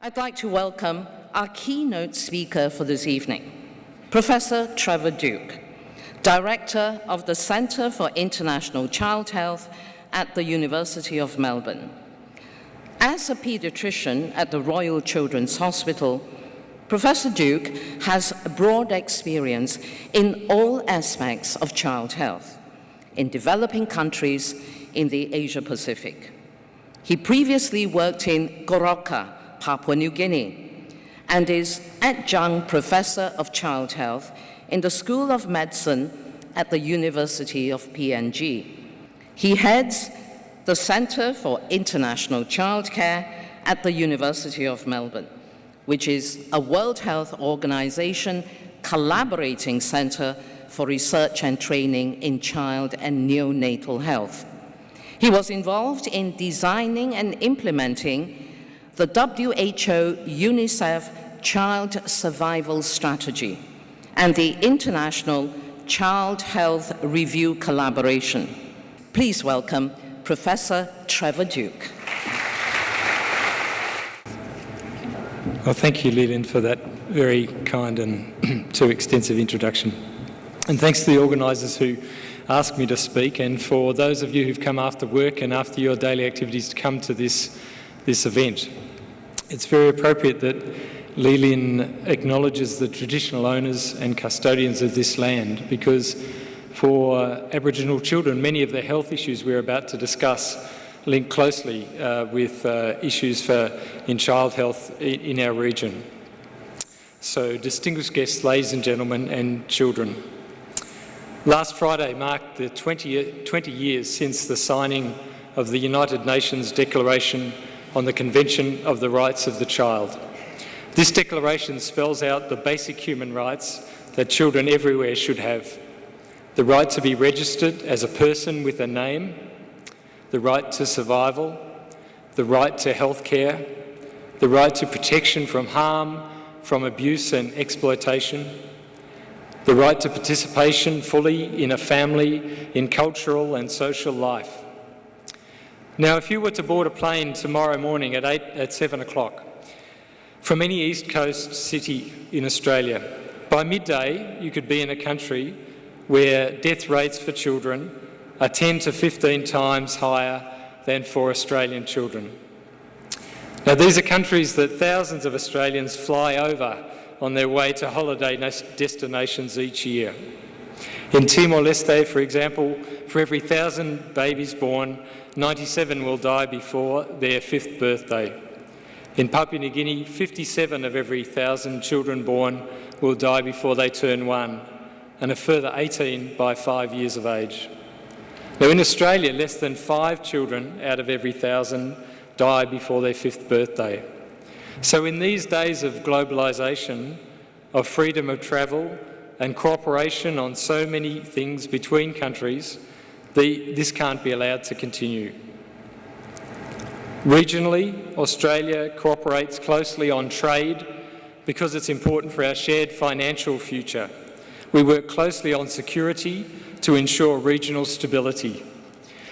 I'd like to welcome our keynote speaker for this evening, Professor Trevor Duke, Director of the Centre for International Child Health at the University of Melbourne. As a paediatrician at the Royal Children's Hospital, Professor Duke has a broad experience in all aspects of child health in developing countries in the Asia-Pacific. He previously worked in Goroka, Papua New Guinea, and is adjunct professor of child health in the School of Medicine at the University of PNG. He heads the Centre for International Childcare at the University of Melbourne, which is a World Health Organization collaborating centre for research and training in child and neonatal health. He was involved in designing and implementing the WHO UNICEF Child Survival Strategy and the International Child Health Review Collaboration. Please welcome Professor Trevor Duke. Well, thank you, Lillian, for that very kind and too extensive introduction. And thanks to the organisers who asked me to speak, and for those of you who've come after work and after your daily activities to come to this event. It's very appropriate that Lillian acknowledges the traditional owners and custodians of this land, because for Aboriginal children, many of the health issues we're about to discuss link closely with issues in child health in our region. So, distinguished guests, ladies and gentlemen, and children. Last Friday marked the 20 years since the signing of the United Nations Declaration on the Convention of the Rights of the Child. This declaration spells out the basic human rights that children everywhere should have: the right to be registered as a person with a name, the right to survival, the right to health care, the right to protection from harm, from abuse and exploitation, the right to participation fully in a family, in cultural and social life. Now, if you were to board a plane tomorrow morning at 7 o'clock from any East Coast city in Australia, by midday you could be in a country where death rates for children are 10 to 15 times higher than for Australian children. Now, these are countries that thousands of Australians fly over on their way to holiday destinations each year. In Timor-Leste, for example, for every 1,000 babies born, 97 will die before their 5th birthday. In Papua New Guinea, 57 of every 1,000 children born will die before they turn 1, and a further 18 by 5 years of age. Now, in Australia, less than 5 children out of every 1,000 die before their 5th birthday. So in these days of globalisation, of freedom of travel and cooperation on so many things between countries, this can't be allowed to continue. Regionally, Australia cooperates closely on trade because it's important for our shared financial future. We work closely on security to ensure regional stability.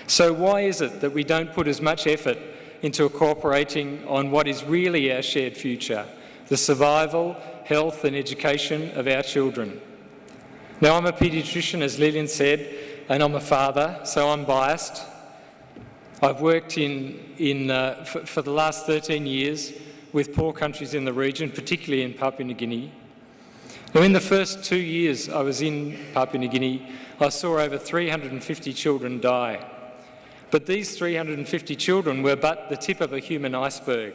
So why is it that we don't put as much effort into cooperating on what is really our shared future, the survival, health and education of our children? Now, I'm a paediatrician, as Lillian said, and I'm a father, so I'm biased. I've worked for the last 13 years with poor countries in the region, particularly in Papua New Guinea. Now, in the first 2 years I was in Papua New Guinea, I saw over 350 children die. But these 350 children were but the tip of a human iceberg.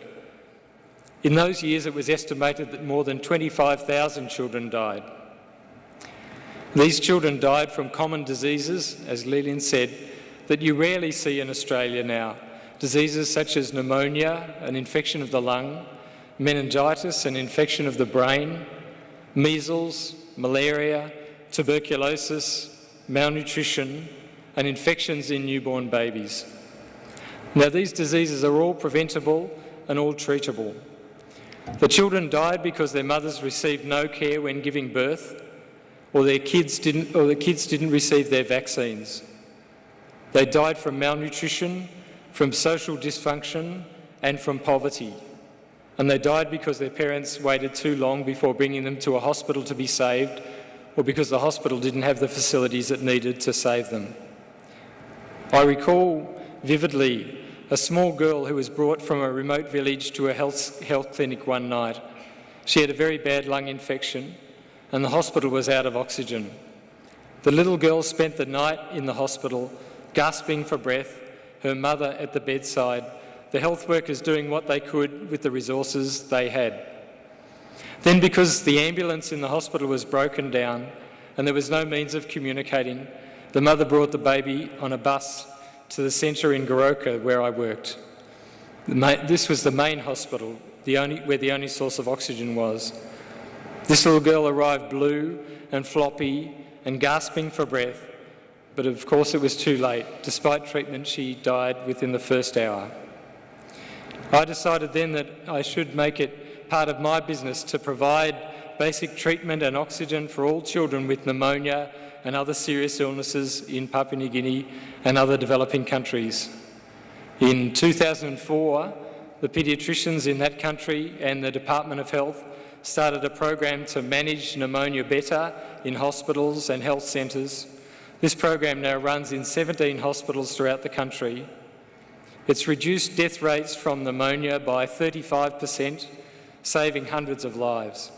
In those years, it was estimated that more than 25,000 children died. These children died from common diseases, as Lillian said, that you rarely see in Australia now. Diseases such as pneumonia, an infection of the lung, meningitis, an infection of the brain, measles, malaria, tuberculosis, malnutrition, and infections in newborn babies. Now, these diseases are all preventable and all treatable. The children died because their mothers received no care when giving birth, or the kids didn't receive their vaccines. They died from malnutrition, from social dysfunction, and from poverty. and they died because their parents waited too long before bringing them to a hospital to be saved, or because the hospital didn't have the facilities it needed to save them. I recall vividly a small girl who was brought from a remote village to a health clinic one night. She had a very bad lung infection and the hospital was out of oxygen. The little girl spent the night in the hospital, gasping for breath, her mother at the bedside, the health workers doing what they could with the resources they had. Then, because the ambulance in the hospital was broken down and there was no means of communicating, the mother brought the baby on a bus to the centre in Goroka where I worked. This was the main hospital, where the only source of oxygen was. This little girl arrived blue and floppy and gasping for breath, but of course it was too late. Despite treatment, she died within the first hour. I decided then that I should make it part of my business to provide basic treatment and oxygen for all children with pneumonia and other serious illnesses in Papua New Guinea and other developing countries. In 2004, the paediatricians in that country and the Department of Health started a program to manage pneumonia better in hospitals and health centres. This program now runs in 17 hospitals throughout the country. It's reduced death rates from pneumonia by 35%, saving hundreds of lives.